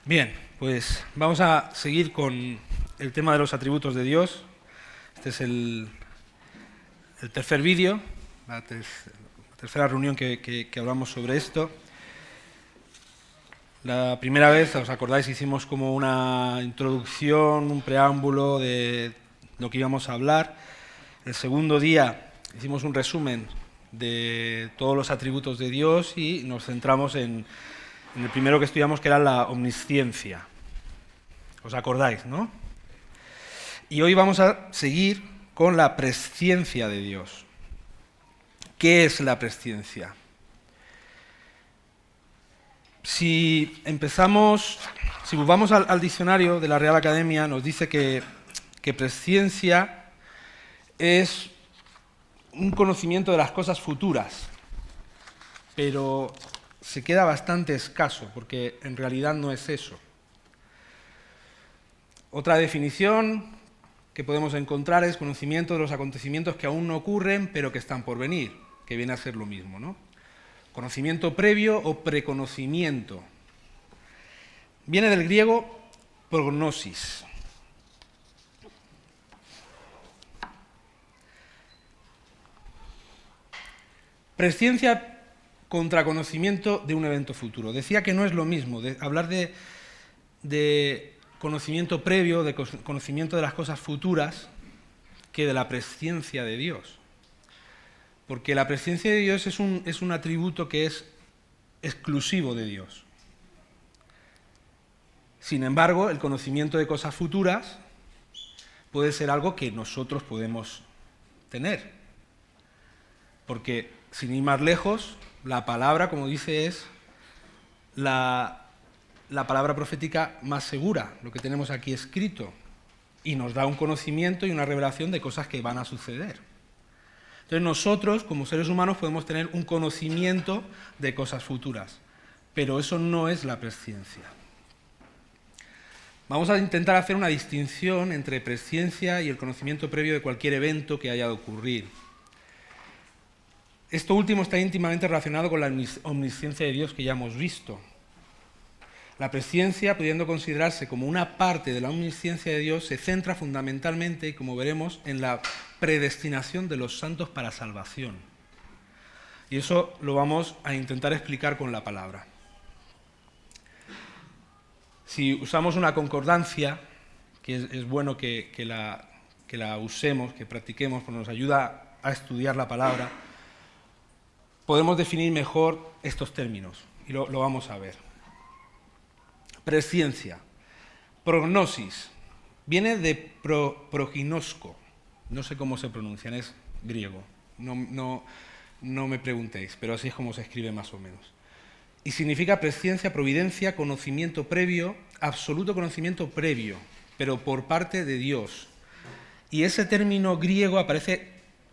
Bien, pues vamos a seguir con el tema de los atributos de Dios. Este es el tercer vídeo, la tercera reunión que hablamos sobre esto. La primera vez, ¿os acordáis? Hicimos como una introducción, un preámbulo de lo que íbamos a hablar. El segundo día hicimos un resumen de todos los atributos de Dios y nos centramos en el primero que estudiamos, que era la omnisciencia. ¿Os acordáis, no? Y hoy vamos a seguir con la presciencia de Dios. ¿Qué es la presciencia? Si volvamos al diccionario de la Real Academia, nos dice que presciencia es un conocimiento de las cosas futuras, pero se queda bastante escaso, porque en realidad no es eso. Otra definición que podemos encontrar es conocimiento de los acontecimientos que aún no ocurren, pero que están por venir, que viene a ser lo mismo, ¿no? Conocimiento previo o preconocimiento. Viene del griego prognosis. Presciencia contra conocimiento de un evento futuro. Decía que no es lo mismo hablar de conocimiento previo, de conocimiento de las cosas futuras, que de la presciencia de Dios. Porque la presciencia de Dios es un atributo que es exclusivo de Dios. Sin embargo, el conocimiento de cosas futuras puede ser algo que nosotros podemos tener. Porque, sin ir más lejos, la palabra, como dice, es la palabra profética más segura, lo que tenemos aquí escrito, y nos da un conocimiento y una revelación de cosas que van a suceder. Entonces nosotros, como seres humanos, podemos tener un conocimiento de cosas futuras, pero eso no es la presciencia. Vamos a intentar hacer una distinción entre presciencia y el conocimiento previo de cualquier evento que haya de ocurrir. Esto último está íntimamente relacionado con la omnisciencia de Dios que ya hemos visto. La presciencia, pudiendo considerarse como una parte de la omnisciencia de Dios, se centra fundamentalmente, y como veremos, en la predestinación de los santos para salvación. Y eso lo vamos a intentar explicar con la palabra. Si usamos una concordancia, que es bueno que la usemos, que practiquemos, porque nos ayuda a estudiar la palabra, podemos definir mejor estos términos, y lo vamos a ver. Presciencia. Prognosis. Viene de proginosko. No sé cómo se pronuncian, es griego. No me preguntéis, pero así es como se escribe más o menos. Y significa presciencia, providencia, conocimiento previo, absoluto conocimiento previo, pero por parte de Dios. Y ese término griego aparece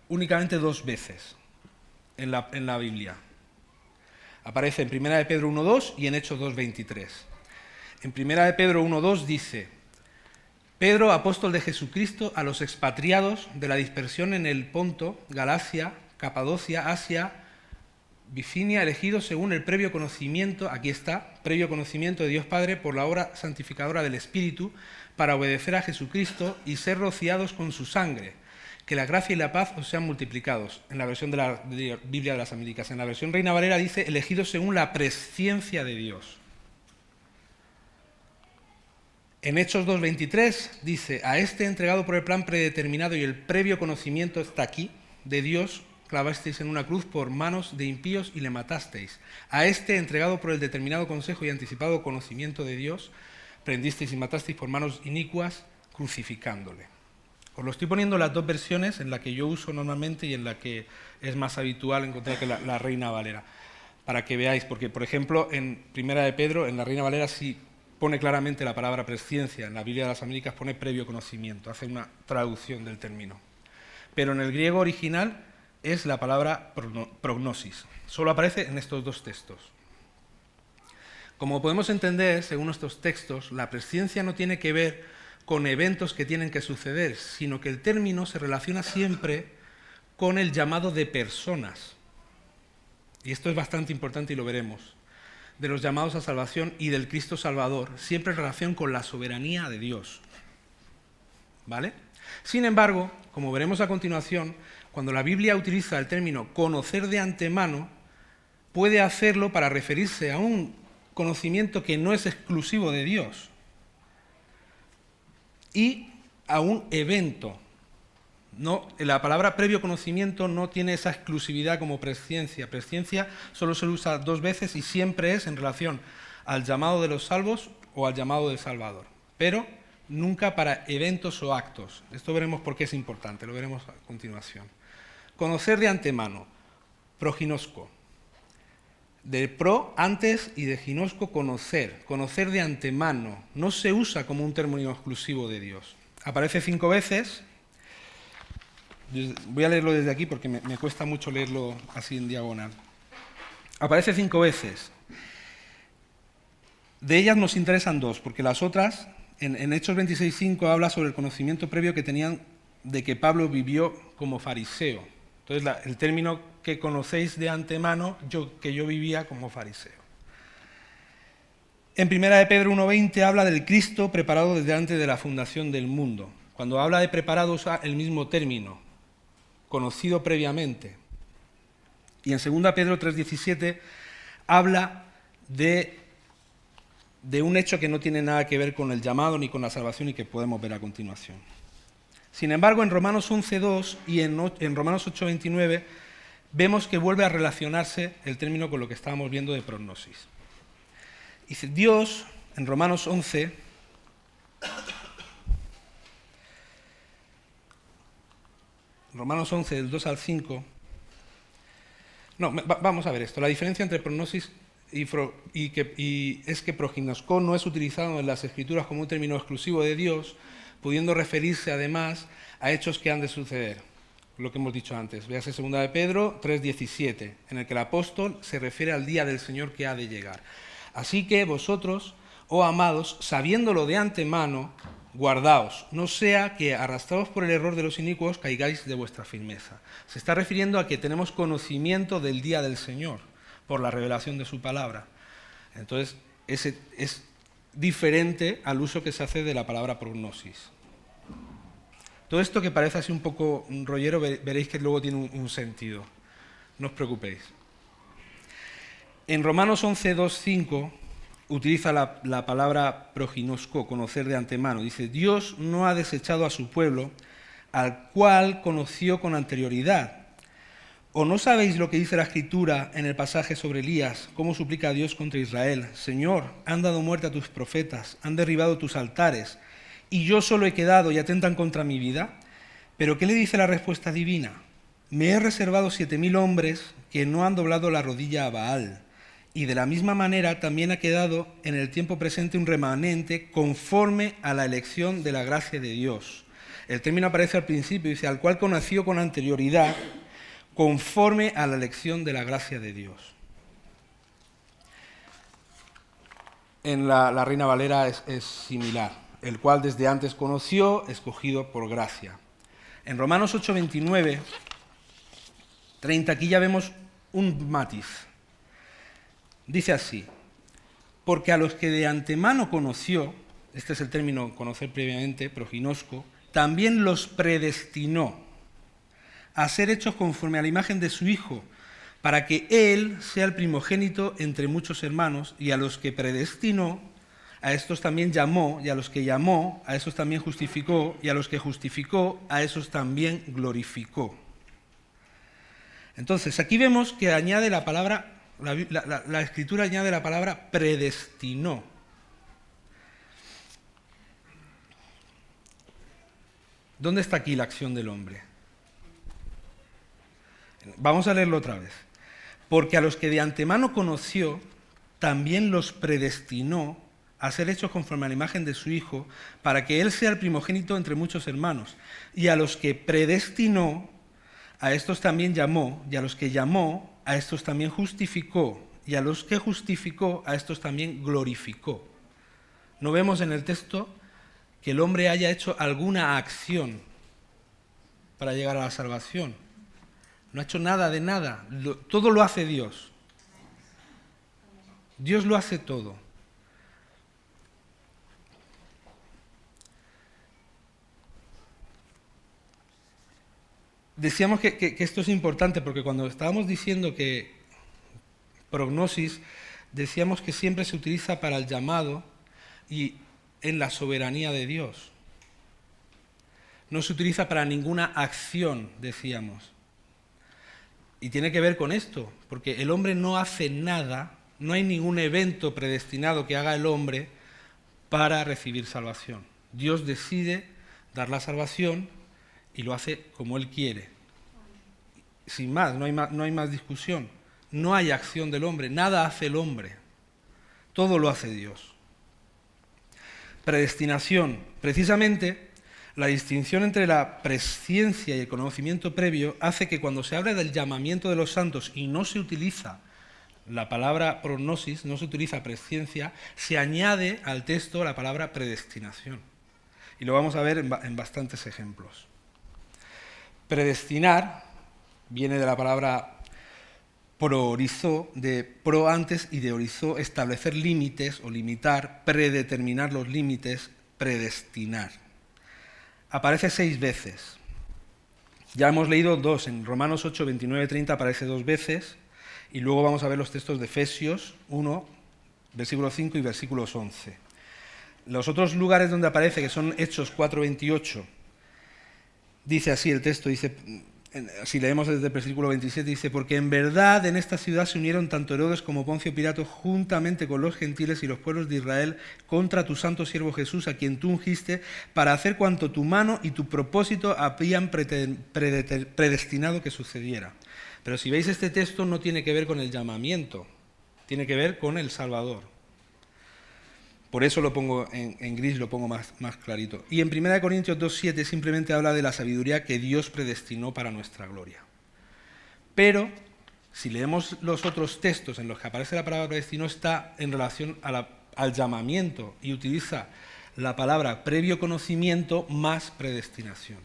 únicamente 2 veces en la Biblia. Aparece en 1 de Pedro 1.2 y en Hechos 2.23. En 1 de Pedro 1.2 dice: Pedro, apóstol de Jesucristo, a los expatriados de la dispersión en el Ponto, Galacia, Capadocia, Asia, Bitinia, elegidos según el previo conocimiento, aquí está, previo conocimiento de Dios Padre por la obra santificadora del Espíritu, para obedecer a Jesucristo y ser rociados con su sangre. Que la gracia y la paz os sean multiplicados. En la versión de la Biblia de las Américas. En la versión Reina Valera dice: elegidos según la presciencia de Dios. En Hechos 2.23 dice: a este entregado por el plan predeterminado y el previo conocimiento, está aquí, de Dios, clavasteis en una cruz por manos de impíos y le matasteis. A este entregado por el determinado consejo y anticipado conocimiento de Dios, prendisteis y matasteis por manos inicuas, crucificándole. Os lo estoy poniendo en las 2 versiones, en la que yo uso normalmente y en la que es más habitual encontrar que la Reina Valera, para que veáis, porque por ejemplo en 1 de Pedro, en la Reina Valera sí pone claramente la palabra presciencia, en la Biblia de las Américas pone previo conocimiento, hace una traducción del término. Pero en el griego original es la palabra prognosis, solo aparece en estos 2 textos. Como podemos entender, según estos textos, la presciencia no tiene que ver con eventos que tienen que suceder, sino que el término se relaciona siempre con el llamado de personas. Y esto es bastante importante y lo veremos. de los llamados a salvación y del Cristo Salvador, siempre en relación con la soberanía de Dios. ¿Vale? Sin embargo, como veremos a continuación, cuando la Biblia utiliza el término conocer de antemano, puede hacerlo para referirse a un conocimiento que no es exclusivo de Dios y a un evento. No, la palabra previo conocimiento no tiene esa exclusividad como presciencia. Presciencia solo se usa 2 veces y siempre es en relación al llamado de los salvos o al llamado del Salvador, pero nunca para eventos o actos. Esto veremos por qué es importante, lo veremos a continuación. Conocer de antemano, proginosco. De pro, antes, y de ginosco, conocer. Conocer de antemano. No se usa como un término exclusivo de Dios. Aparece 5 veces. Voy a leerlo desde aquí porque me cuesta mucho leerlo así en diagonal. Aparece 5 veces. De ellas nos interesan 2, porque las otras, en Hechos 26:5, habla sobre el conocimiento previo que tenían de que Pablo vivió como fariseo. Entonces, el término que conocéis de antemano, que yo vivía como fariseo. En 1 de Pedro 1:20 habla del Cristo preparado desde antes de la fundación del mundo. Cuando habla de preparado usa el mismo término, conocido previamente. Y en 2 Pedro 3:17 habla de un hecho que no tiene nada que ver con el llamado ni con la salvación y que podemos ver a continuación. Sin embargo, en Romanos 11:2 y en Romanos 8:29 vemos que vuelve a relacionarse el término con lo que estábamos viendo de prognosis. Dice, Dios, en Romanos 11, del 2 al 5, vamos a ver esto. La diferencia entre prognosis y es que prognosco no es utilizado en las Escrituras como un término exclusivo de Dios, pudiendo referirse además a hechos que han de suceder, lo que hemos dicho antes. Véase 2 de Pedro 3:17, en el que el apóstol se refiere al día del Señor que ha de llegar. Así que vosotros, oh amados, sabiéndolo de antemano, guardaos, no sea que arrastrados por el error de los inicuos caigáis de vuestra firmeza. Se está refiriendo a que tenemos conocimiento del día del Señor por la revelación de su palabra. Entonces, ese es diferente al uso que se hace de la palabra prognosis. Todo esto que parece así un poco rollero, veréis que luego tiene un sentido. No os preocupéis. En Romanos 11:2-5 utiliza la palabra proginosco, conocer de antemano. Dice, Dios no ha desechado a su pueblo, al cual conoció con anterioridad. ¿O no sabéis lo que dice la Escritura en el pasaje sobre Elías? ¿Cómo suplica a Dios contra Israel? Señor, han dado muerte a tus profetas, han derribado tus altares, y yo solo he quedado y atentan contra mi vida. ¿Pero qué le dice la respuesta divina? Me he reservado 7,000 hombres que no han doblado la rodilla a Baal. Y de la misma manera también ha quedado en el tiempo presente un remanente conforme a la elección de la gracia de Dios. El término aparece al principio, dice, al cual conoció con anterioridad, conforme a la elección de la gracia de Dios. En la Reina Valera es similar, el cual desde antes conoció, escogido por gracia. En Romanos 8:29, 30, aquí ya vemos un matiz. Dice así, porque a los que de antemano conoció, este es el término conocer previamente, proginosco, también los predestinó a ser hechos conforme a la imagen de su Hijo, para que Él sea el primogénito entre muchos hermanos, y a los que predestinó, a estos también llamó, y a los que llamó, a esos también justificó, y a los que justificó, a esos también glorificó. Entonces, aquí vemos que añade la palabra, la Escritura añade la palabra predestinó. ¿Dónde está aquí la acción del hombre? Vamos a leerlo otra vez. Porque a los que de antemano conoció, también los predestinó a ser hechos conforme a la imagen de su Hijo, para que Él sea el primogénito entre muchos hermanos. Y a los que predestinó, a estos también llamó, y a los que llamó, a estos también justificó, y a los que justificó, a estos también glorificó. No vemos en el texto que el hombre haya hecho alguna acción para llegar a la salvación. No ha hecho nada de nada, todo lo hace Dios. Dios lo hace todo. Decíamos que esto es importante porque cuando estábamos diciendo que prognosis, decíamos que siempre se utiliza para el llamado y en la soberanía de Dios. No se utiliza para ninguna acción, decíamos. Y tiene que ver con esto, porque el hombre no hace nada, no hay ningún evento predestinado que haga el hombre para recibir salvación. Dios decide dar la salvación y lo hace como Él quiere. Sin más, no hay más discusión. No hay acción del hombre, nada hace el hombre. Todo lo hace Dios. Predestinación. Precisamente, la distinción entre la presciencia y el conocimiento previo hace que cuando se habla del llamamiento de los santos y no se utiliza la palabra prognosis, no se utiliza presciencia, se añade al texto la palabra predestinación. Y lo vamos a ver en bastantes ejemplos. Predestinar viene de la palabra proorizó, de pro antes y de orizó, establecer límites o limitar, predeterminar los límites, predestinar. Aparece 6 veces. Ya hemos leído 2, en Romanos 8, 29, 30 aparece 2 veces, y luego vamos a ver los textos de Efesios 1, versículo 5 y versículos 11. Los otros lugares donde aparece, que son Hechos 4, 28, dice así el texto, dice, si leemos desde el versículo 27, dice, porque en verdad en esta ciudad se unieron tanto Herodes como Poncio Pilato juntamente con los gentiles y los pueblos de Israel contra tu santo siervo Jesús, a quien tú ungiste, para hacer cuanto tu mano y tu propósito habían predestinado que sucediera. Pero si veis este texto no tiene que ver con el llamamiento, tiene que ver con el Salvador. Por eso lo pongo en gris, lo pongo más clarito. Y en 1 Corintios 2:7 simplemente habla de la sabiduría que Dios predestinó para nuestra gloria. Pero, si leemos los otros textos en los que aparece la palabra predestinó, está en relación al llamamiento y utiliza la palabra previo conocimiento más predestinación,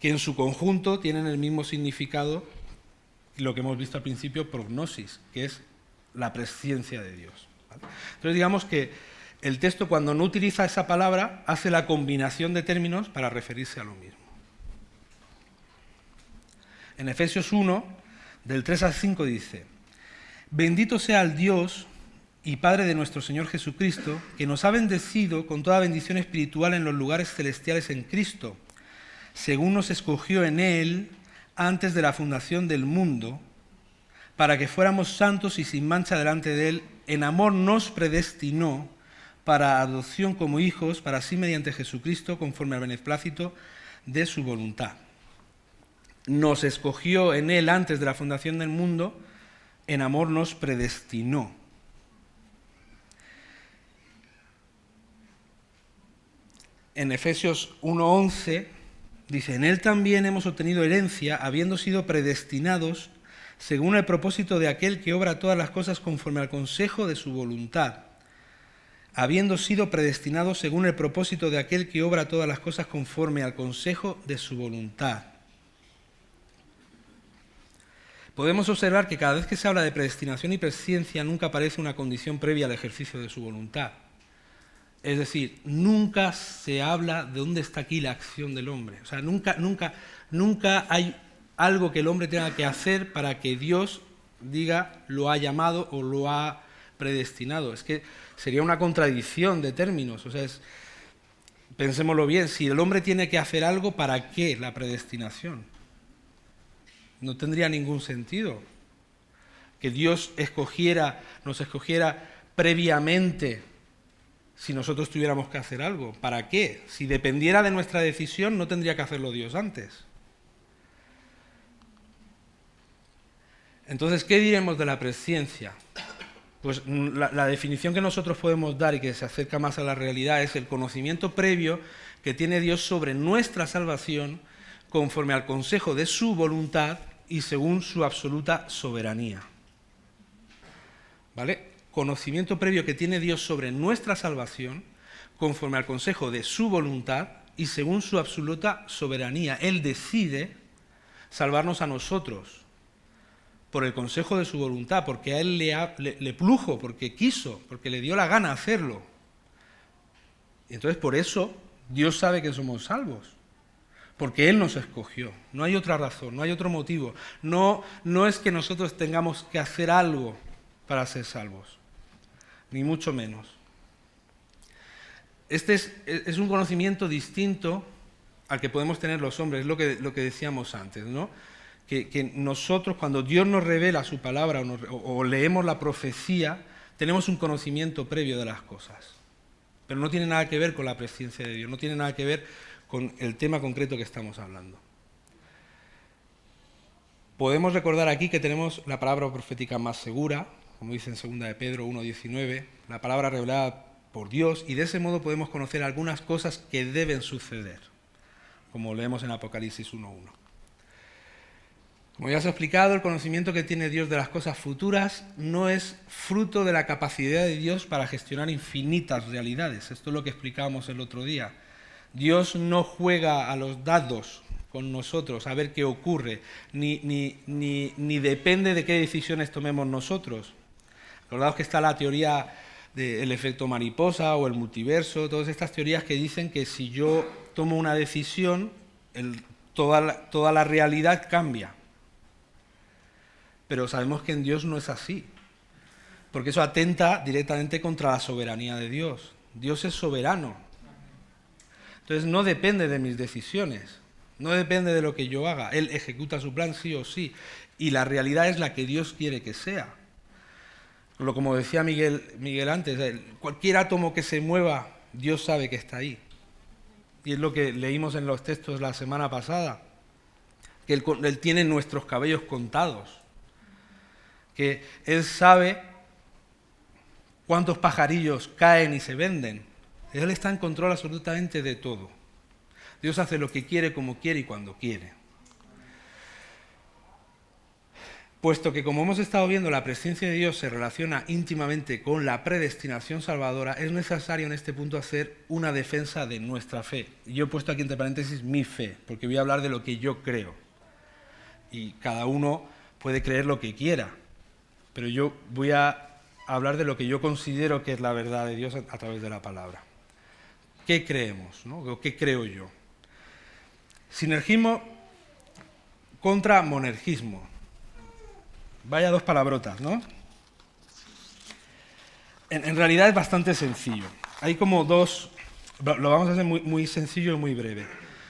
que en su conjunto tienen el mismo significado, lo que hemos visto al principio, prognosis, que es la presciencia de Dios. ¿Vale? Entonces digamos que el texto, cuando no utiliza esa palabra, hace la combinación de términos para referirse a lo mismo. En Efesios 1, del 3 al 5 dice, bendito sea el Dios y Padre de nuestro Señor Jesucristo, que nos ha bendecido con toda bendición espiritual en los lugares celestiales en Cristo, según nos escogió en Él antes de la fundación del mundo, para que fuéramos santos y sin mancha delante de Él. En amor nos predestinó para adopción como hijos, para sí mediante Jesucristo, conforme al beneplácito de su voluntad. Nos escogió en Él antes de la fundación del mundo, en amor nos predestinó. En Efesios 1:11 dice, en Él también hemos obtenido herencia, habiendo sido predestinados según el propósito de aquel que obra todas las cosas conforme al consejo de su voluntad, habiendo sido predestinados según el propósito de aquel que obra todas las cosas conforme al consejo de su voluntad. Podemos observar que cada vez que se habla de predestinación y presciencia nunca aparece una condición previa al ejercicio de su voluntad. Es decir, nunca se habla de dónde está aquí la acción del hombre. O sea, nunca hay algo que el hombre tenga que hacer para que Dios diga lo ha llamado o lo ha predestinado. Es que sería una contradicción de términos. O sea, pensémoslo bien, si el hombre tiene que hacer algo, ¿para qué la predestinación? No tendría ningún sentido. Que Dios nos escogiera previamente si nosotros tuviéramos que hacer algo. ¿Para qué? Si dependiera de nuestra decisión, no tendría que hacerlo Dios antes. Entonces, ¿qué diremos de la presciencia? Pues la definición que nosotros podemos dar y que se acerca más a la realidad es el conocimiento previo que tiene Dios sobre nuestra salvación conforme al consejo de su voluntad y según su absoluta soberanía. ¿Vale? Conocimiento previo que tiene Dios sobre nuestra salvación conforme al consejo de su voluntad y según su absoluta soberanía. Él decide salvarnos a nosotros por el consejo de su voluntad, porque a Él le plujo, porque quiso, porque le dio la gana hacerlo. Y entonces por eso Dios sabe que somos salvos, porque Él nos escogió. No hay otra razón, no hay otro motivo. No es que nosotros tengamos que hacer algo para ser salvos, ni mucho menos. Este es un conocimiento distinto al que podemos tener los hombres, es lo que decíamos antes, ¿no? Que nosotros, cuando Dios nos revela su palabra o leemos la profecía, tenemos un conocimiento previo de las cosas. Pero no tiene nada que ver con la presencia de Dios, no tiene nada que ver con el tema concreto que estamos hablando. Podemos recordar aquí que tenemos la palabra profética más segura, como dice en 2 de Pedro 1:19, la palabra revelada por Dios, y de ese modo podemos conocer algunas cosas que deben suceder, como leemos en Apocalipsis 1:1. Como ya os he explicado, el conocimiento que tiene Dios de las cosas futuras no es fruto de la capacidad de Dios para gestionar infinitas realidades. Esto es lo que explicábamos el otro día. Dios no juega a los dados con nosotros a ver qué ocurre, ni depende de qué decisiones tomemos nosotros. Acordaos que está la teoría del efecto mariposa o el multiverso, todas estas teorías que dicen que si yo tomo una decisión, toda la realidad cambia. Pero sabemos que en Dios no es así, porque eso atenta directamente contra la soberanía de Dios. Dios es soberano. Entonces no depende de mis decisiones, no depende de lo que yo haga. Él ejecuta su plan sí o sí, y la realidad es la que Dios quiere que sea. Como decía Miguel antes, cualquier átomo que se mueva, Dios sabe que está ahí. Y es lo que leímos en los textos la semana pasada, que Él tiene nuestros cabellos contados, que Él sabe cuántos pajarillos caen y se venden. Él está en control absolutamente de todo. Dios hace lo que quiere, como quiere y cuando quiere. Puesto que, como hemos estado viendo, la presencia de Dios se relaciona íntimamente con la predestinación salvadora, es necesario en este punto hacer una defensa de nuestra fe. Yo he puesto aquí entre paréntesis mi fe, porque voy a hablar de lo que yo creo. Y cada uno puede creer lo que quiera, pero yo voy a hablar de lo que yo considero que es la verdad de Dios a través de la palabra. ¿Qué creemos, no? ¿O qué creo yo? Sinergismo contra monergismo. Vaya dos palabrotas, ¿no? En realidad es bastante sencillo. Hay como dos, lo vamos a hacer muy sencillo y muy breve.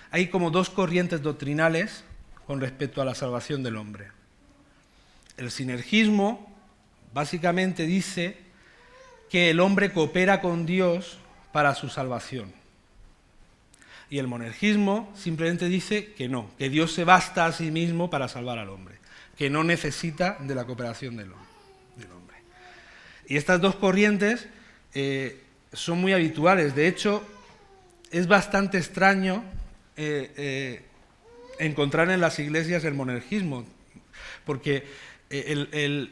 Hay como dos corrientes doctrinales con respecto a la salvación del hombre. El sinergismo básicamente dice que el hombre coopera con Dios para su salvación. Y el monergismo simplemente dice que no, que Dios se basta a sí mismo para salvar al hombre, que no necesita de la cooperación del hombre. Y estas dos corrientes son muy habituales. De hecho, es bastante extraño encontrar en las iglesias el monergismo, porque el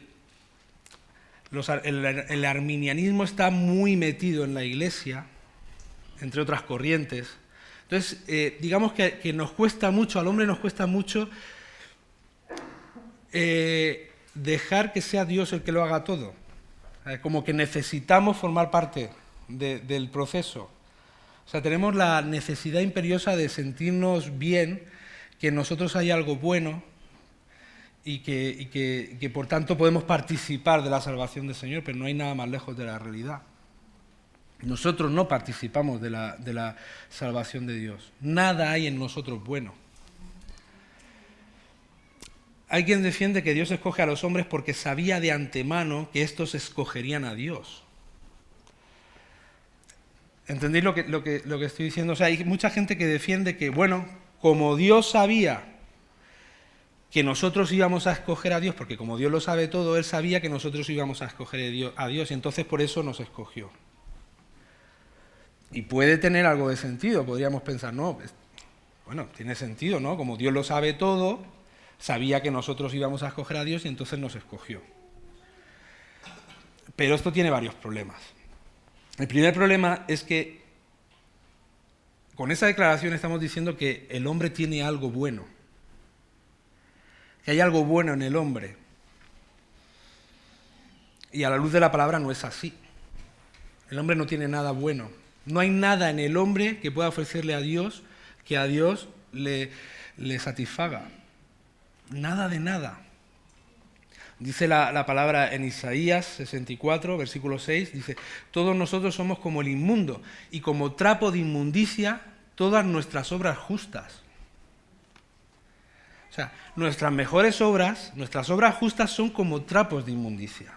arminianismo está muy metido en la iglesia, entre otras corrientes. Entonces, digamos que nos cuesta mucho, al hombre nos cuesta mucho dejar que sea Dios el que lo haga todo. Como que necesitamos formar parte del proceso. O sea, tenemos la necesidad imperiosa de sentirnos bien, que en nosotros hay algo bueno y que por tanto podemos participar de la salvación del Señor, pero no hay nada más lejos de la realidad. Nosotros no participamos de la salvación de Dios. Nada hay en nosotros bueno. Hay quien defiende que Dios escoge a los hombres porque sabía de antemano que estos escogerían a Dios. ¿Entendéis lo que estoy diciendo? O sea, hay mucha gente que defiende que, bueno, como Dios sabía que nosotros íbamos a escoger a Dios, porque como Dios lo sabe todo, Él sabía que nosotros íbamos a escoger a Dios y entonces por eso nos escogió. Y puede tener algo de sentido, podríamos pensar, no, bueno, tiene sentido, ¿no? Como Dios lo sabe todo, sabía que nosotros íbamos a escoger a Dios y entonces nos escogió. Pero esto tiene varios problemas. El primer problema es que con esa declaración estamos diciendo que el hombre tiene algo bueno, que hay algo bueno en el hombre. Y a la luz de la palabra no es así. El hombre no tiene nada bueno. No hay nada en el hombre que pueda ofrecerle a Dios que a Dios le satisfaga. Nada de nada. Dice la palabra en Isaías 64, versículo 6, dice: todos nosotros somos como el inmundo, y como trapo de inmundicia todas nuestras obras justas. O sea, nuestras mejores obras, nuestras obras justas son como trapos de inmundicia.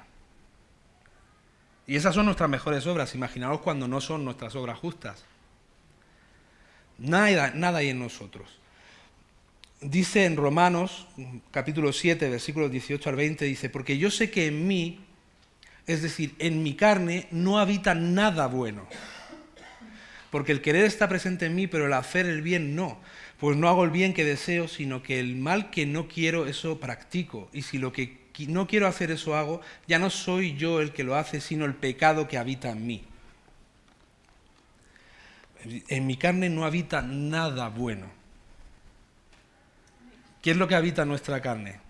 Y esas son nuestras mejores obras. Imaginaos cuando no son nuestras obras justas. Nada hay en nosotros. Dice en Romanos, capítulo 7, versículos 18 al 20, dice: porque yo sé que en mí, es decir, en mi carne, no habita nada bueno. Porque el querer está presente en mí, pero el hacer el bien no. Pues no hago el bien que deseo, sino que el mal que no quiero, eso practico. Y si lo que no quiero hacer, eso hago, ya no soy yo el que lo hace, sino el pecado que habita en mí. En mi carne no habita nada bueno. ¿Qué es lo que habita en nuestra carne?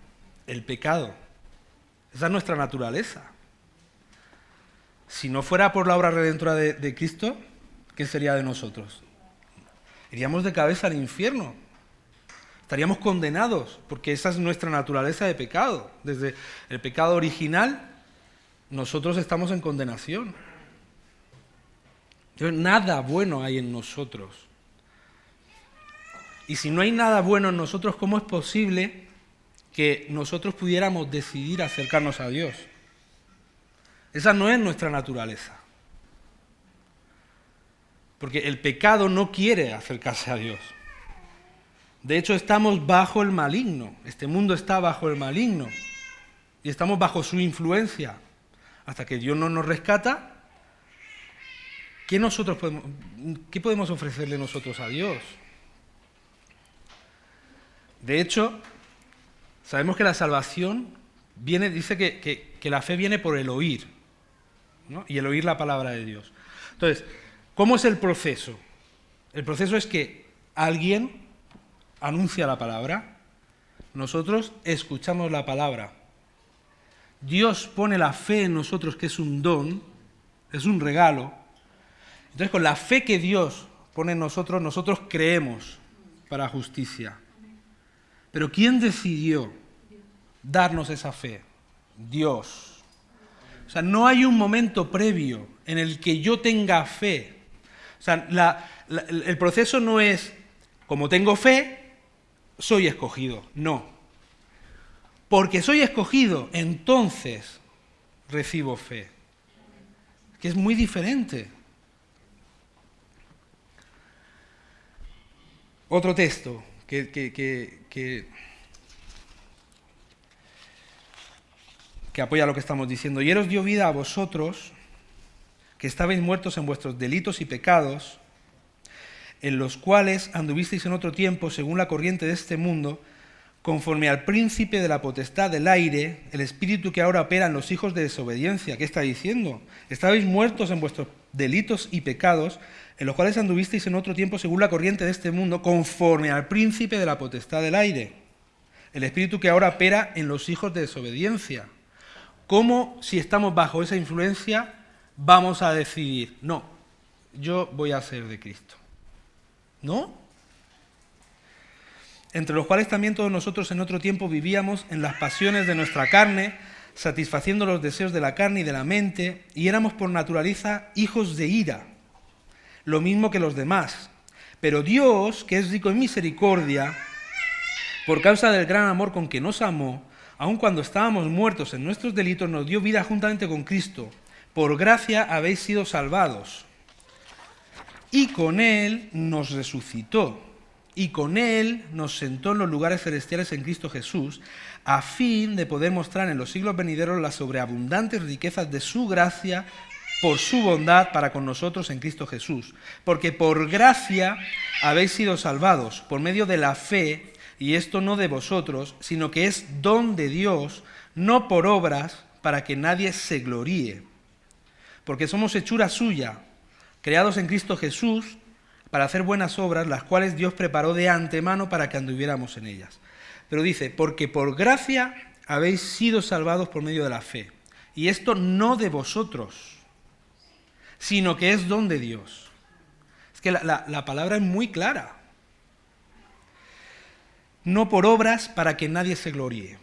El pecado. Esa es nuestra naturaleza. Si no fuera por la obra redentora de Cristo, ¿qué sería de nosotros? Iríamos de cabeza al infierno. Estaríamos condenados, porque esa es nuestra naturaleza de pecado. Desde el pecado original, nosotros estamos en condenación. Nada bueno hay en nosotros. Y si no hay nada bueno en nosotros, ¿cómo es posible que nosotros pudiéramos decidir acercarnos a Dios? Esa no es nuestra naturaleza. Porque el pecado no quiere acercarse a Dios. De hecho, estamos bajo el maligno. Este mundo está bajo el maligno. Y estamos bajo su influencia. Hasta que Dios no nos rescata, ¿qué podemos ofrecerle nosotros a Dios? De hecho, sabemos que la salvación dice que la fe viene por el oír, ¿no? Y el oír la palabra de Dios. Entonces, ¿cómo es el proceso? El proceso es que alguien anuncia la palabra, nosotros escuchamos la palabra. Dios pone la fe en nosotros, que es un don, es un regalo. Entonces, con la fe que Dios pone en nosotros, nosotros creemos para justicia. Pero ¿quién decidió darnos esa fe? Dios. O sea, no hay un momento previo en el que yo tenga fe. O sea, el proceso no es, como tengo fe, soy escogido. No. Porque soy escogido, entonces recibo fe. Que es muy diferente. Otro texto que apoya lo que estamos diciendo. Y Él os dio vida a vosotros, que estabais muertos en vuestros delitos y pecados, en los cuales anduvisteis en otro tiempo, según la corriente de este mundo, conforme al príncipe de la potestad del aire, el espíritu que ahora opera en los hijos de desobediencia. ¿Qué está diciendo? Estabais muertos en vuestros delitos y pecados, en los cuales anduvisteis en otro tiempo según la corriente de este mundo, conforme al príncipe de la potestad del aire, el espíritu que ahora opera en los hijos de desobediencia. ¿Cómo, si estamos bajo esa influencia, vamos a decidir, no, yo voy a ser de Cristo? ¿No? Entre los cuales también todos nosotros en otro tiempo vivíamos en las pasiones de nuestra carne, satisfaciendo los deseos de la carne y de la mente, y éramos por naturaleza hijos de ira, lo mismo que los demás. Pero Dios, que es rico en misericordia, por causa del gran amor con que nos amó, aun cuando estábamos muertos en nuestros delitos, nos dio vida juntamente con Cristo. Por gracia habéis sido salvados. Y con Él nos resucitó. Y con Él nos sentó en los lugares celestiales en Cristo Jesús, a fin de poder mostrar en los siglos venideros las sobreabundantes riquezas de su gracia por su bondad para con nosotros en Cristo Jesús. Porque por gracia habéis sido salvados, por medio de la fe, y esto no de vosotros, sino que es don de Dios, no por obras, para que nadie se gloríe. Porque somos hechura suya, creados en Cristo Jesús, para hacer buenas obras, las cuales Dios preparó de antemano para que anduviéramos en ellas. Pero dice, porque por gracia habéis sido salvados por medio de la fe. Y esto no de vosotros, sino que es don de Dios. Es que la palabra es muy clara. No por obras para que nadie se gloríe.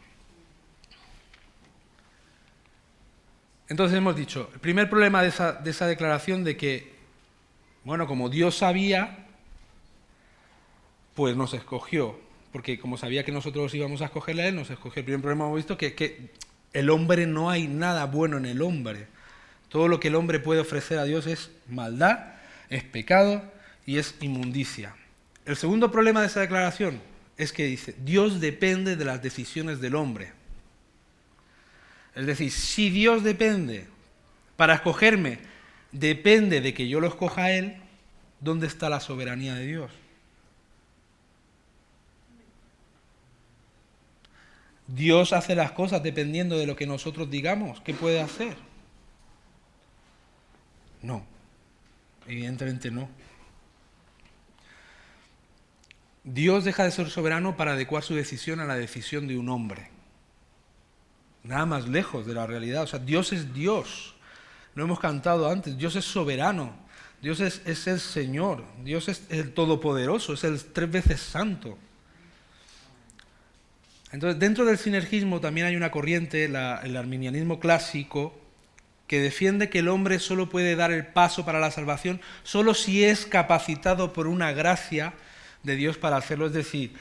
Entonces hemos dicho, el primer problema de esa declaración de que, bueno, como Dios sabía, pues nos escogió, porque como sabía que nosotros íbamos a escogerle a Él, nos escogió. El primer problema hemos visto que el hombre, no hay nada bueno en el hombre. Todo lo que el hombre puede ofrecer a Dios es maldad, es pecado y es inmundicia. El segundo problema de esa declaración es que dice, Dios depende de las decisiones del hombre. Es decir, si Dios depende, para escogerme, depende de que yo lo escoja a Él, ¿dónde está la soberanía de Dios? Dios hace las cosas dependiendo de lo que nosotros digamos. ¿Qué puede hacer? No, evidentemente no. Dios deja de ser soberano para adecuar su decisión a la decisión de un hombre. Nada más lejos de la realidad. O sea, Dios es Dios. Lo hemos cantado antes. Dios es soberano. Dios es el Señor. Dios es el Todopoderoso. Es el 3 veces santo. Entonces, dentro del sinergismo también hay una corriente, el arminianismo clásico, que defiende que el hombre solo puede dar el paso para la salvación solo si es capacitado por una gracia de Dios para hacerlo. Es decir,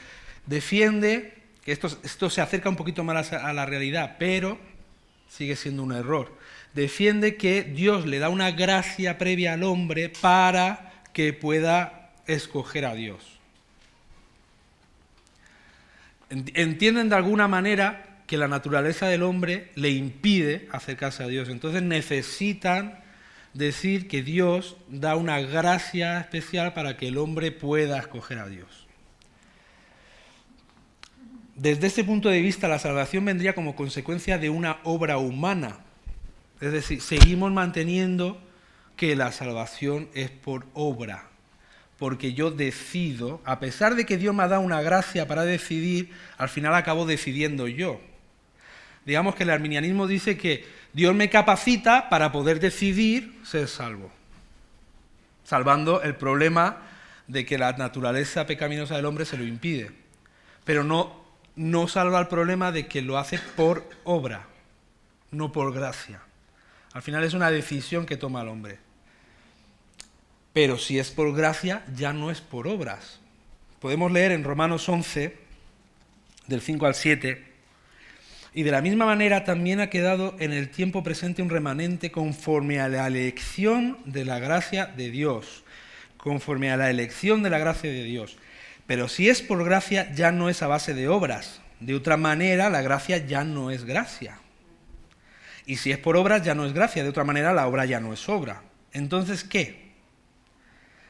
defiende que esto se acerca un poquito más a la realidad, pero sigue siendo un error. Defiende que Dios le da una gracia previa al hombre para que pueda escoger a Dios. Entienden de alguna manera que la naturaleza del hombre le impide acercarse a Dios. Entonces necesitan decir que Dios da una gracia especial para que el hombre pueda escoger a Dios. Desde este punto de vista, la salvación vendría como consecuencia de una obra humana. Es decir, seguimos manteniendo que la salvación es por obra, porque yo decido, a pesar de que Dios me ha dado una gracia para decidir, al final acabo decidiendo yo. Digamos que el arminianismo dice que Dios me capacita para poder decidir ser salvo, salvando el problema de que la naturaleza pecaminosa del hombre se lo impide, pero no salva el problema de que lo hace por obra, no por gracia. Al final es una decisión que toma el hombre. Pero si es por gracia, ya no es por obras. Podemos leer en Romanos 11, del 5 al 7, y de la misma manera también ha quedado en el tiempo presente un remanente conforme a la elección de la gracia de Dios. Conforme a la elección de la gracia de Dios. Pero si es por gracia, ya no es a base de obras. De otra manera, la gracia ya no es gracia. Y si es por obras, ya no es gracia. De otra manera, la obra ya no es obra. Entonces, ¿qué?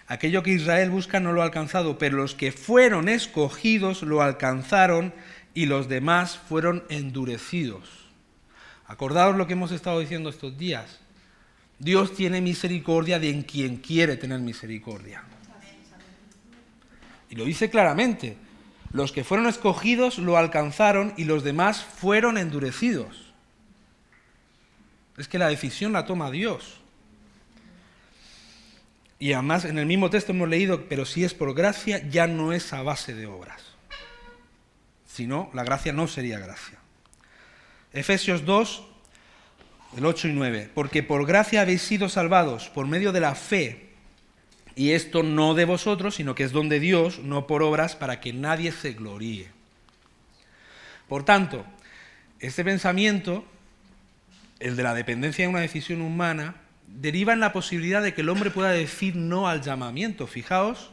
Aquello que Israel busca no lo ha alcanzado, pero los que fueron escogidos lo alcanzaron y los demás fueron endurecidos. Acordaos lo que hemos estado diciendo estos días. Dios tiene misericordia de en quien quiere tener misericordia. Y lo dice claramente. Los que fueron escogidos lo alcanzaron y los demás fueron endurecidos. Es que la decisión la toma Dios. Y además en el mismo texto hemos leído, pero si es por gracia, ya no es a base de obras. Si no, la gracia no sería gracia. Efesios 2, del 8 y 9. Porque por gracia habéis sido salvados por medio de la fe, y esto no de vosotros, sino que es don de Dios, no por obras, para que nadie se gloríe. Por tanto, este pensamiento, el de la dependencia de una decisión humana, deriva en la posibilidad de que el hombre pueda decir no al llamamiento. Fijaos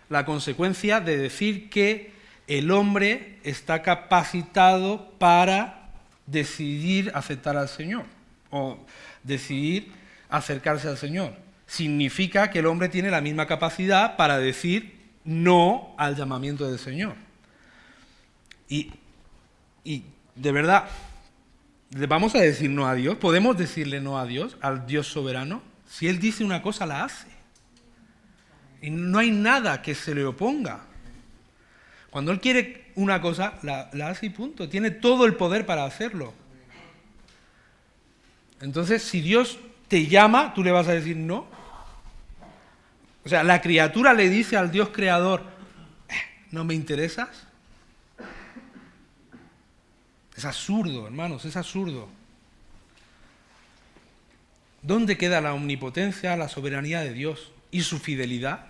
la consecuencia de decir que el hombre está capacitado para decidir aceptar al Señor o decidir acercarse al Señor. Significa que el hombre tiene la misma capacidad para decir no al llamamiento del Señor. Y de verdad, ¿le vamos a decir no a Dios? ¿Podemos decirle no a Dios, al Dios soberano? Si Él dice una cosa, la hace. Y no hay nada que se le oponga. Cuando Él quiere una cosa, la hace y punto. Tiene todo el poder para hacerlo. Entonces, si Dios te llama, ¿tú le vas a decir no? O sea, la criatura le dice al Dios creador, ¿no me interesas? Es absurdo, hermanos, es absurdo. ¿Dónde queda la omnipotencia, la soberanía de Dios y su fidelidad?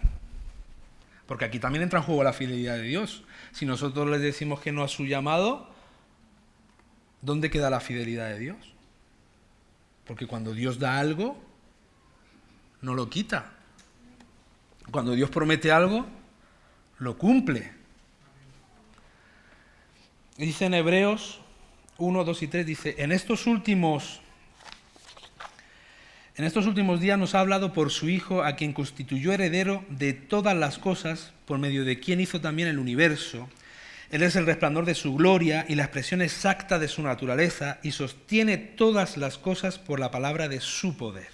Porque aquí también entra en juego la fidelidad de Dios. Si nosotros le decimos que no a su llamado, ¿dónde queda la fidelidad de Dios? Porque cuando Dios da algo, no lo quita. Cuando Dios promete algo, lo cumple. Dice en Hebreos 1, 2 y 3, dice, en estos últimos días nos ha hablado por su Hijo, a quien constituyó heredero de todas las cosas, por medio de quien hizo también el universo. Él es el resplandor de su gloria y la expresión exacta de su naturaleza, y sostiene todas las cosas por la palabra de su poder.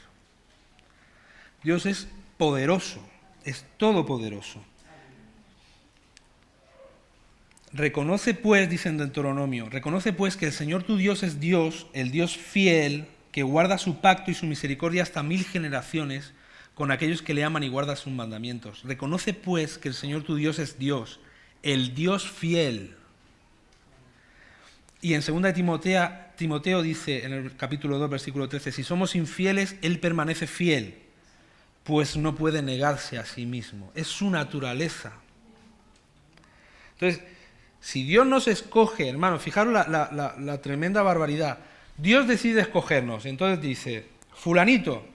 Dios es poderoso, es todopoderoso. Reconoce pues, dice en Deuteronomio, reconoce pues que el Señor tu Dios es Dios, el Dios fiel, que guarda su pacto y su misericordia hasta 1000 generaciones con aquellos que le aman y guardan sus mandamientos. Reconoce pues que el Señor tu Dios es Dios, el Dios fiel. Y en 2 Timoteo dice en el capítulo 2, versículo 13, si somos infieles, Él permanece fiel, pues no puede negarse a sí mismo. Es su naturaleza. Entonces, si Dios nos escoge, hermanos, fijaros la tremenda barbaridad. Dios decide escogernos. Entonces dice, fulanito,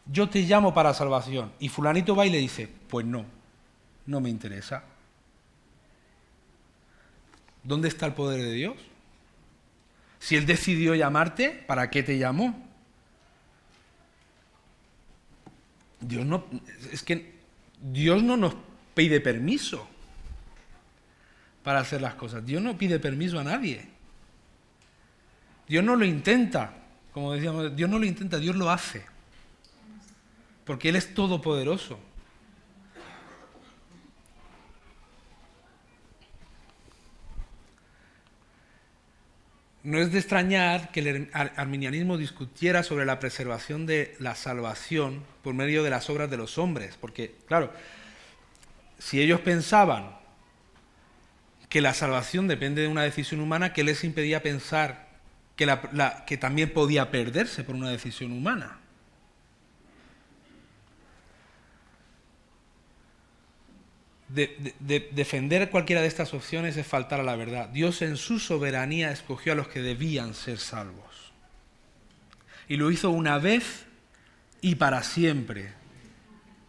yo te llamo para salvación. Y fulanito va y le dice, pues no me interesa. ¿Dónde está el poder de Dios? Si Él decidió llamarte, ¿para qué te llamó? Dios no nos pide permiso para hacer las cosas. Dios no pide permiso a nadie. Dios no lo intenta, como decíamos, Dios no lo intenta, Dios lo hace. Porque Él es todopoderoso. No es de extrañar que el arminianismo discutiera sobre la preservación de la salvación por medio de las obras de los hombres, porque, claro, si ellos pensaban que la salvación depende de una decisión humana, ¿qué les impedía pensar que también podía perderse por una decisión humana? Defender cualquiera de estas opciones es faltar a la verdad. Dios en su soberanía escogió a los que debían ser salvos. Y lo hizo una vez y para siempre,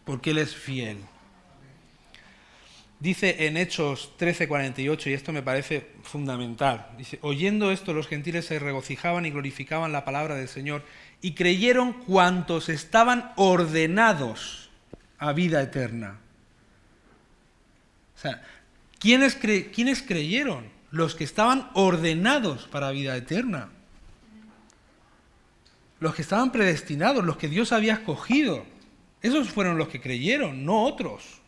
porque Él es fiel. Dice en Hechos 13:48, y esto me parece fundamental, dice, oyendo esto los gentiles se regocijaban y glorificaban la palabra del Señor, y creyeron cuantos estaban ordenados a vida eterna. O sea, ¿quiénes creyeron? Los que estaban ordenados para vida eterna. Los que estaban predestinados, los que Dios había escogido. Esos fueron los que creyeron, no otros.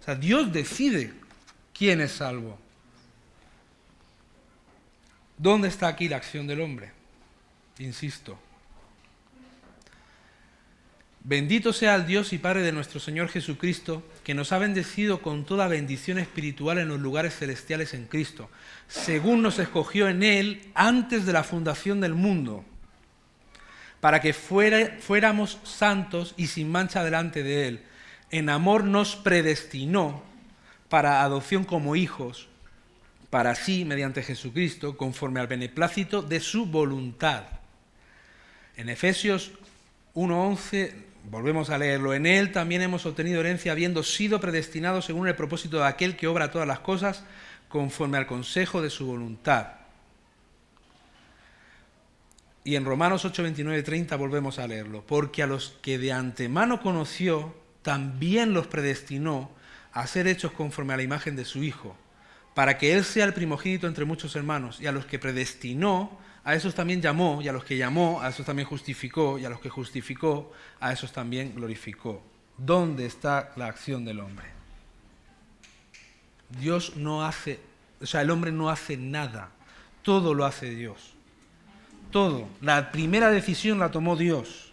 O sea, Dios decide quién es salvo. ¿Dónde está aquí la acción del hombre? Insisto. Bendito sea el Dios y Padre de nuestro Señor Jesucristo, que nos ha bendecido con toda bendición espiritual en los lugares celestiales en Cristo, según nos escogió en Él antes de la fundación del mundo, para que fuéramos santos y sin mancha delante de Él. En amor nos predestinó para adopción como hijos, para sí, mediante Jesucristo, conforme al beneplácito de su voluntad. En Efesios 1:11, volvemos a leerlo, en Él también hemos obtenido herencia, habiendo sido predestinados según el propósito de aquel que obra todas las cosas, conforme al consejo de su voluntad. Y en Romanos 8:29-30 volvemos a leerlo, porque a los que de antemano conoció, también los predestinó a ser hechos conforme a la imagen de su Hijo, para que Él sea el primogénito entre muchos hermanos, y a los que predestinó, a esos también llamó, y a los que llamó, a esos también justificó, y a los que justificó, a esos también glorificó. ¿Dónde está la acción del hombre? El hombre no hace nada, todo lo hace Dios. todo. La primera decisión la tomó Dios,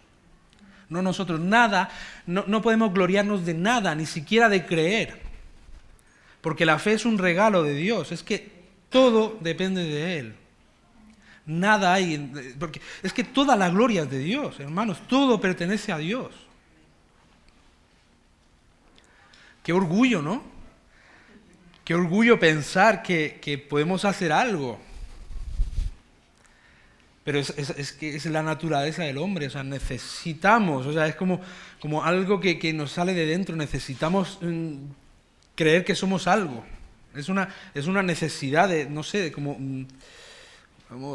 no nosotros. Nada, no podemos gloriarnos de nada, ni siquiera de creer. Porque la fe es un regalo de Dios, es que todo depende de Él. Nada hay, porque es que toda la gloria es de Dios, hermanos, todo pertenece a Dios. Qué orgullo, ¿no? Qué orgullo pensar que podemos hacer algo. Pero es que es la naturaleza del hombre, o sea, necesitamos, o sea, es como algo que nos sale de dentro, necesitamos creer que somos algo. Es una necesidad de, no sé, como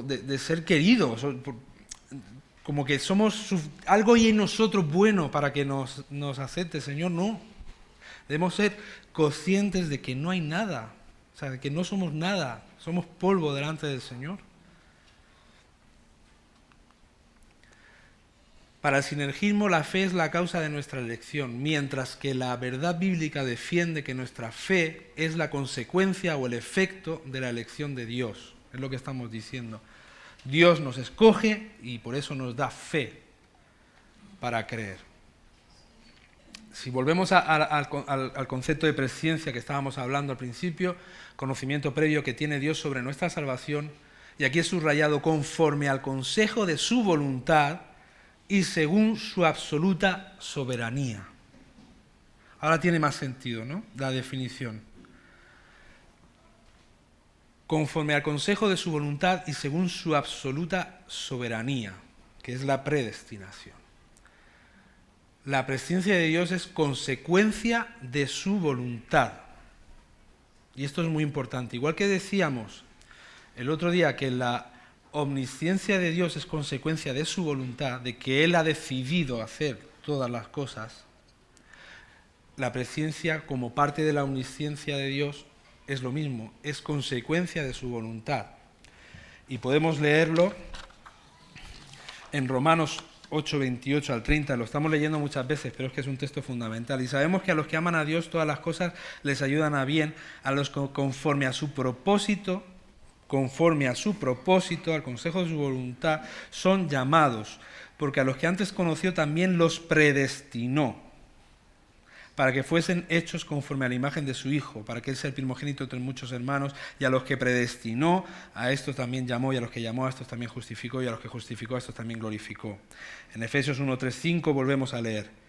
de ser queridos, como que somos algo y en nosotros bueno para que nos acepte. Señor, no. Debemos ser conscientes de que no hay nada, o sea, de que no somos nada, somos polvo delante del Señor. Para el sinergismo, la fe es la causa de nuestra elección, mientras que la verdad bíblica defiende que nuestra fe es la consecuencia o el efecto de la elección de Dios. Es lo que estamos diciendo. Dios nos escoge y por eso nos da fe para creer. Si volvemos al concepto de presciencia que estábamos hablando al principio, conocimiento previo que tiene Dios sobre nuestra salvación, y aquí es subrayado conforme al consejo de su voluntad, y según su absoluta soberanía. Ahora tiene más sentido, ¿no? La definición. Conforme al consejo de su voluntad y según su absoluta soberanía, que es la predestinación. La presciencia de Dios es consecuencia de su voluntad. Y esto es muy importante. Igual que decíamos el otro día que la omnisciencia de Dios es consecuencia de su voluntad, de que Él ha decidido hacer todas las cosas. La presciencia, como parte de la omnisciencia de Dios, es lo mismo, es consecuencia de su voluntad. Y podemos leerlo en Romanos 8, 28 al 30, lo estamos leyendo muchas veces, pero es que es un texto fundamental. Y sabemos que a los que aman a Dios todas las cosas les ayudan a bien, a los que conforme a su propósito, al consejo de su voluntad, son llamados, porque a los que antes conoció también los predestinó, para que fuesen hechos conforme a la imagen de su Hijo, para que Él sea el primogénito entre muchos hermanos, y a los que predestinó, a estos también llamó, y a los que llamó, a estos también justificó, y a los que justificó, a estos también glorificó. En Efesios 1, 3, 5 volvemos a leer.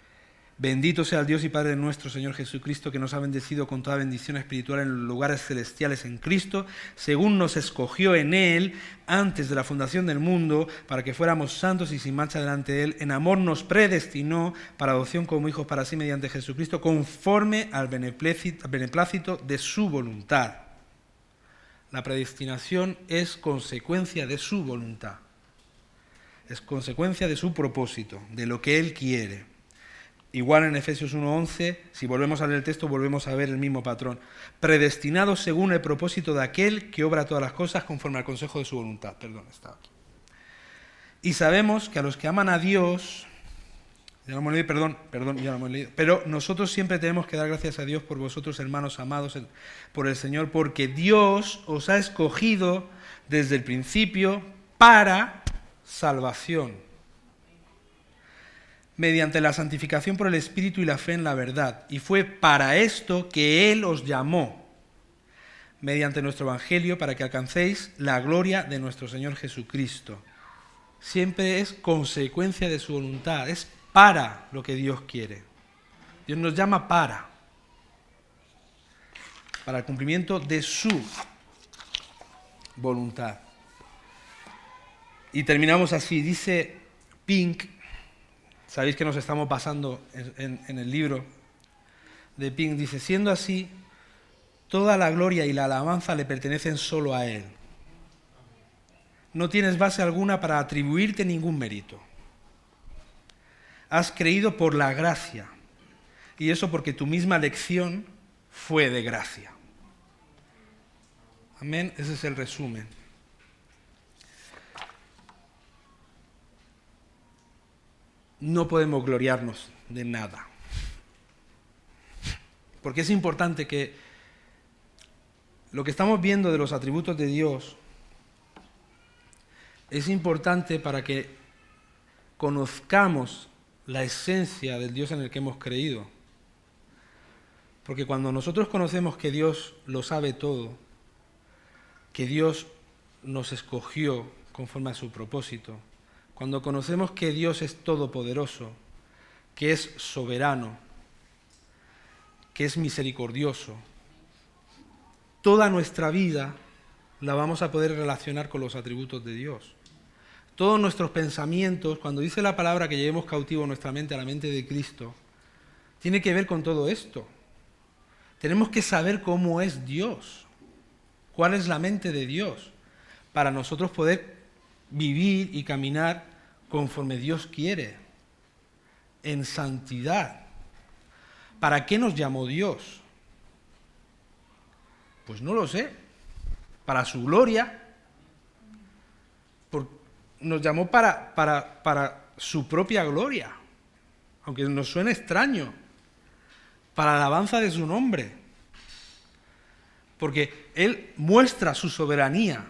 Bendito sea el Dios y Padre de nuestro Señor Jesucristo, que nos ha bendecido con toda bendición espiritual en los lugares celestiales en Cristo, según nos escogió en Él antes de la fundación del mundo, para que fuéramos santos y sin mancha delante de Él. En amor nos predestinó para adopción como hijos para sí mediante Jesucristo, conforme al beneplácito de su voluntad. La predestinación es consecuencia de su voluntad, es consecuencia de su propósito, de lo que Él quiere. Igual en Efesios 1:11, si volvemos a leer el texto, volvemos a ver el mismo patrón. Predestinados según el propósito de aquel que obra todas las cosas conforme al consejo de su voluntad. Está aquí. Y sabemos que a los que aman a Dios, ya lo hemos leído, ya lo hemos leído, pero nosotros siempre tenemos que dar gracias a Dios por vosotros, hermanos amados, por el Señor, porque Dios os ha escogido desde el principio para salvación, mediante la santificación por el Espíritu y la fe en la verdad. Y fue para esto que Él os llamó, mediante nuestro Evangelio, para que alcancéis la gloria de nuestro Señor Jesucristo. Siempre es consecuencia de su voluntad, es para lo que Dios quiere. Dios nos llama para el cumplimiento de su voluntad. Y terminamos así, dice Pink. Sabéis que nos estamos basando en el libro de Pink. Dice, siendo así, toda la gloria y la alabanza le pertenecen solo a Él. No tienes base alguna para atribuirte ningún mérito. Has creído por la gracia, y eso porque tu misma elección fue de gracia. Amén, ese es el resumen. No podemos gloriarnos de nada. Porque es importante que lo que estamos viendo de los atributos de Dios es importante para que conozcamos la esencia del Dios en el que hemos creído. Porque cuando nosotros conocemos que Dios lo sabe todo, que Dios nos escogió conforme a su propósito, cuando conocemos que Dios es todopoderoso, que es soberano, que es misericordioso, toda nuestra vida la vamos a poder relacionar con los atributos de Dios. Todos nuestros pensamientos, cuando dice la palabra que llevemos cautivo nuestra mente a la mente de Cristo, tiene que ver con todo esto. Tenemos que saber cómo es Dios, cuál es la mente de Dios, para nosotros poder vivir y caminar conforme Dios quiere, en santidad. ¿Para qué nos llamó Dios? Pues no lo sé. Para su gloria. Nos llamó para su propia gloria, aunque nos suene extraño, para la alabanza de su nombre. Porque Él muestra su soberanía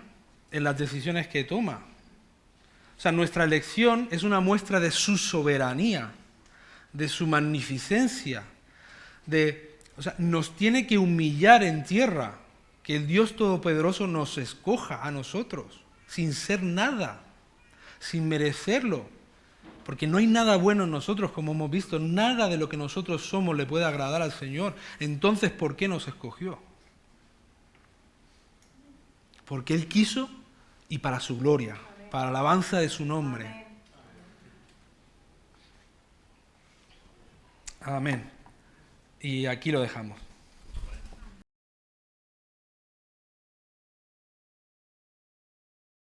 en las decisiones que toma. O sea, nuestra elección es una muestra de su soberanía, de su magnificencia, nos tiene que humillar en tierra que el Dios Todopoderoso nos escoja a nosotros, sin ser nada, sin merecerlo, porque no hay nada bueno en nosotros, como hemos visto, nada de lo que nosotros somos le puede agradar al Señor. Entonces, ¿por qué nos escogió? Porque Él quiso y para su gloria, para la alabanza de su nombre. Amén. Y aquí lo dejamos.